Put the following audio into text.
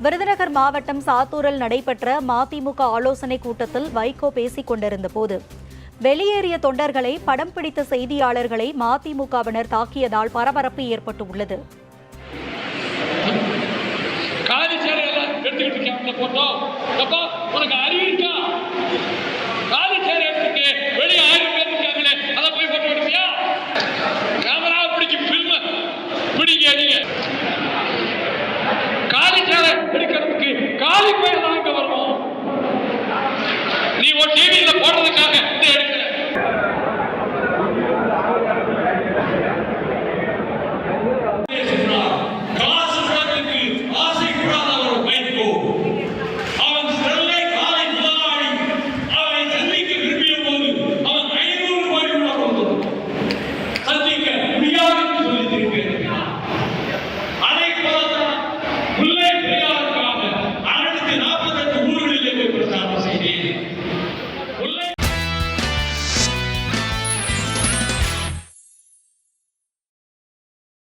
விருதுநகர் மாவட்டம் சாத்தூரில் நடைபெற்ற மதிமுக ஆலோசனைக் கூட்டத்தில் வைகோ பேசிக் கொண்டிருந்த போது வெளியேறிய தொண்டர்களை படம் பிடித்த செய்தியாளர்களை மதிமுகவினர் தாக்கியதால் பரபரப்பு ஏற்பட்டுள்ளது. காலி